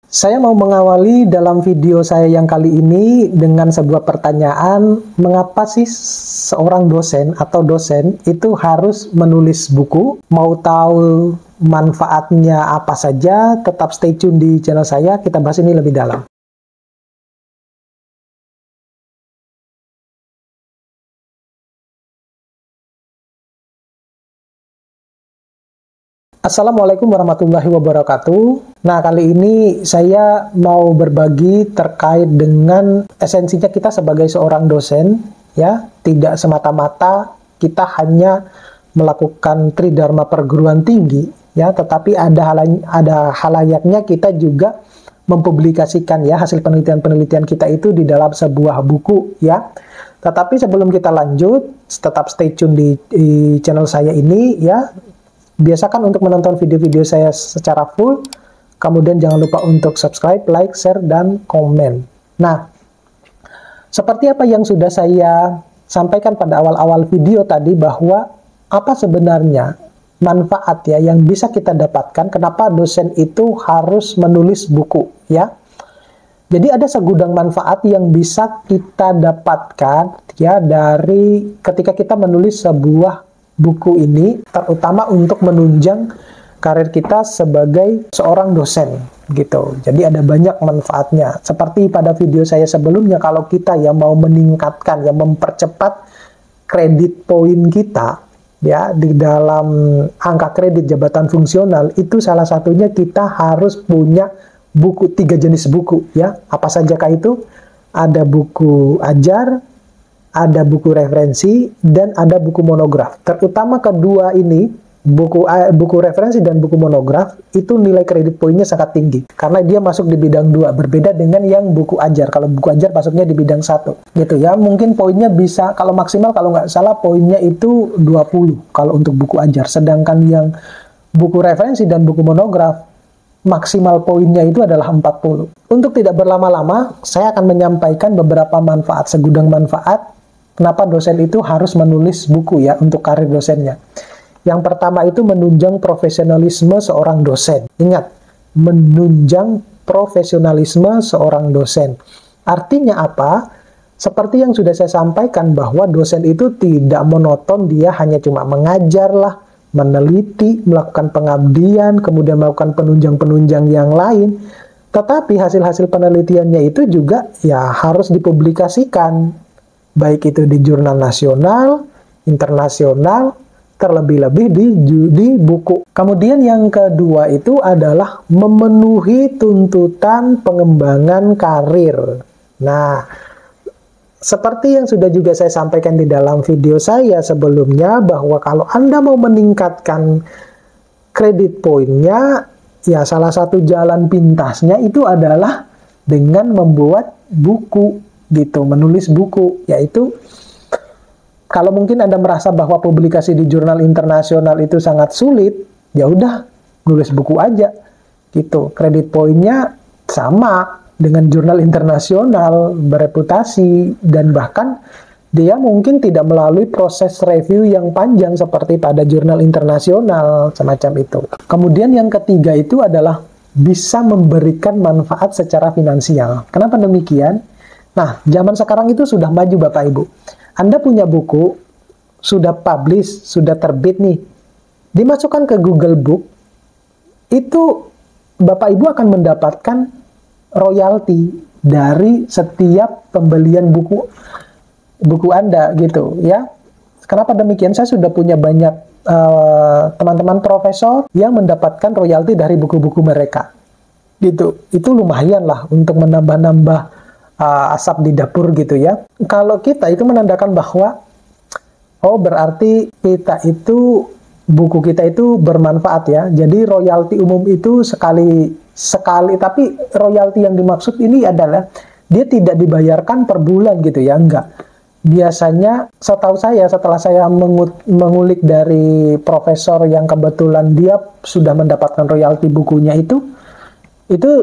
Saya mau mengawali dalam video saya yang kali ini dengan sebuah pertanyaan, mengapa sih seorang dosen atau dosen itu harus menulis buku? Mau tahu manfaatnya apa saja, tetap stay tune di channel saya, kita bahas ini lebih dalam. Assalamualaikum warahmatullahi wabarakatuh. Nah, kali ini saya mau berbagi terkait dengan esensinya kita sebagai seorang dosen, ya. Tidak semata-mata kita hanya melakukan tridharma perguruan tinggi, ya, tetapi ada halayaknya kita juga mempublikasikan ya hasil penelitian-penelitian kita itu di dalam sebuah buku, ya. Tetapi sebelum kita lanjut, tetap stay tune di channel saya ini, ya. Biasakan untuk menonton video-video saya secara full, kemudian jangan lupa untuk subscribe, like, share, dan komen. Nah, seperti apa yang sudah saya sampaikan pada awal-awal video tadi, bahwa apa sebenarnya manfaat ya yang bisa kita dapatkan, kenapa dosen itu harus menulis buku, ya. Jadi ada segudang manfaat yang bisa kita dapatkan ya dari ketika kita menulis sebuah buku ini, terutama untuk menunjang karir kita sebagai seorang dosen gitu. Jadi ada banyak manfaatnya. Seperti pada video saya sebelumnya, kalau kita yang mau meningkatkan, yang mempercepat kredit poin kita ya di dalam angka kredit jabatan fungsional, itu salah satunya kita harus punya buku, 3 jenis buku ya. Apa sajakah itu? Ada buku ajar, ada buku referensi, dan ada buku monograf. Terutama kedua ini, buku referensi dan buku monograf, itu nilai kredit poinnya sangat tinggi. Karena dia masuk di bidang 2, berbeda dengan yang buku ajar. Kalau buku ajar masuknya di bidang 1. Gitu ya, mungkin poinnya bisa, kalau maksimal, kalau nggak salah, poinnya itu 20 kalau untuk buku ajar. Sedangkan yang buku referensi dan buku monograf, maksimal poinnya itu adalah 40. Untuk tidak berlama-lama, saya akan menyampaikan beberapa manfaat, segudang manfaat kenapa dosen itu harus menulis buku ya untuk karir dosennya. Yang pertama itu menunjang profesionalisme seorang dosen. Ingat, menunjang profesionalisme seorang dosen. Artinya apa? Seperti yang sudah saya sampaikan bahwa dosen itu tidak monoton, dia hanya cuma mengajar lah, meneliti, melakukan pengabdian, kemudian melakukan penunjang-penunjang yang lain. Tetapi hasil-hasil penelitiannya itu juga ya harus dipublikasikan. Baik itu di jurnal nasional, internasional, terlebih-lebih di buku. Kemudian yang kedua itu adalah memenuhi tuntutan pengembangan karir. Nah, seperti yang sudah juga saya sampaikan di dalam video saya sebelumnya, bahwa kalau Anda mau meningkatkan kredit poinnya, ya salah satu jalan pintasnya itu adalah dengan membuat buku. Gitu, menulis buku, yaitu kalau mungkin Anda merasa bahwa publikasi di jurnal internasional itu sangat sulit, ya udah nulis buku aja gitu. Kredit poinnya sama dengan jurnal internasional bereputasi, dan bahkan dia mungkin tidak melalui proses review yang panjang seperti pada jurnal internasional semacam itu. Kemudian yang ketiga itu adalah bisa memberikan manfaat secara finansial. Kenapa demikian? Nah, zaman sekarang itu sudah maju Bapak Ibu. Anda punya buku, sudah publish, sudah terbit nih, dimasukkan ke Google Book, itu Bapak Ibu akan mendapatkan royalti dari setiap pembelian buku Anda gitu ya. Kenapa demikian? Saya sudah punya banyak teman-teman profesor yang mendapatkan royalti dari buku-buku mereka. Gitu. Itu lumayan lah untuk menambah-nambah asap di dapur gitu ya. Kalau kita itu menandakan bahwa oh berarti kita itu, buku kita itu bermanfaat ya. Jadi royalti umum itu sekali, tapi royalti yang dimaksud ini adalah dia tidak dibayarkan per bulan gitu ya, enggak. Biasanya setahu saya, setelah saya mengulik dari profesor yang kebetulan dia sudah mendapatkan royalti bukunya itu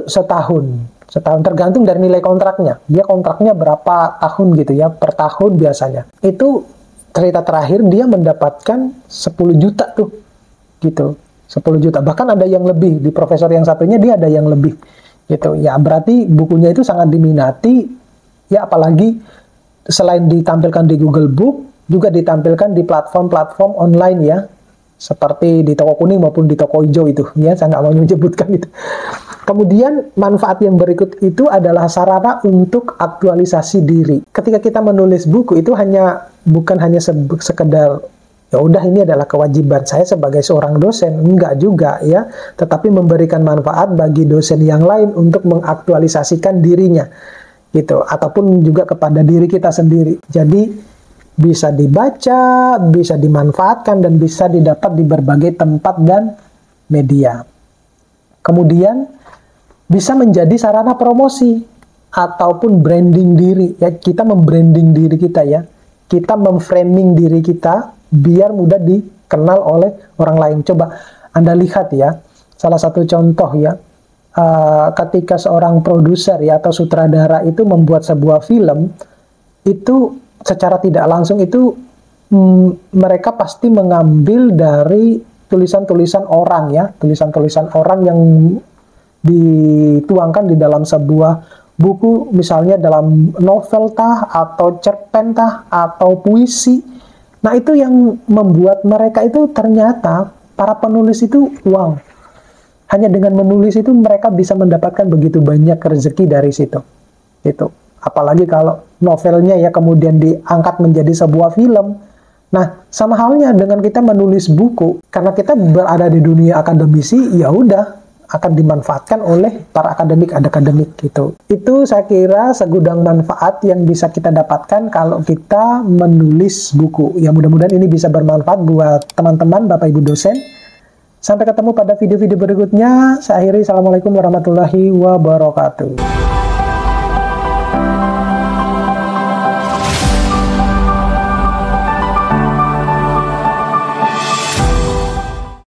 setahun, tergantung dari nilai kontraknya. Dia kontraknya berapa tahun gitu ya, per tahun biasanya. Itu cerita terakhir dia mendapatkan 10 juta tuh gitu, 10 juta. Bahkan ada yang lebih, di profesor yang satunya dia ada yang lebih gitu ya. Berarti bukunya itu sangat diminati ya, apalagi selain ditampilkan di Google Book juga ditampilkan di platform-platform online ya, seperti di toko kuning maupun di toko hijau itu ya, saya nggak mau menyebutkan itu. Kemudian manfaat yang berikut itu adalah sarana untuk aktualisasi diri. Ketika kita menulis buku itu bukan hanya sekedar ya udah ini adalah kewajiban saya sebagai seorang dosen, enggak juga ya, tetapi memberikan manfaat bagi dosen yang lain untuk mengaktualisasikan dirinya gitu, ataupun juga kepada diri kita sendiri. Jadi bisa dibaca, bisa dimanfaatkan, dan bisa didapat di berbagai tempat dan media. Kemudian bisa menjadi sarana promosi ataupun branding diri ya, kita membranding diri kita ya, kita memframing diri kita biar mudah dikenal oleh orang lain. Coba Anda lihat ya, salah satu contoh ya, ketika seorang produser ya atau sutradara itu membuat sebuah film, itu secara tidak langsung itu mereka pasti mengambil dari tulisan-tulisan orang ya, tulisan-tulisan orang yang dituangkan di dalam sebuah buku, misalnya dalam novel tah, atau cerpen tah, atau puisi. Nah itu yang membuat mereka itu ternyata, para penulis itu, wow, hanya dengan menulis itu mereka bisa mendapatkan begitu banyak rezeki dari situ. Itu. Apalagi kalau novelnya ya kemudian diangkat menjadi sebuah film. Nah, sama halnya dengan kita menulis buku, karena kita berada di dunia akademisi, ya udah akan dimanfaatkan oleh para akademik gitu. Itu saya kira segudang manfaat yang bisa kita dapatkan kalau kita menulis buku. Ya mudah-mudahan ini bisa bermanfaat buat teman-teman, Bapak Ibu dosen. Sampai ketemu pada video-video berikutnya. Saya akhiri. Assalamualaikum warahmatullahi wabarakatuh.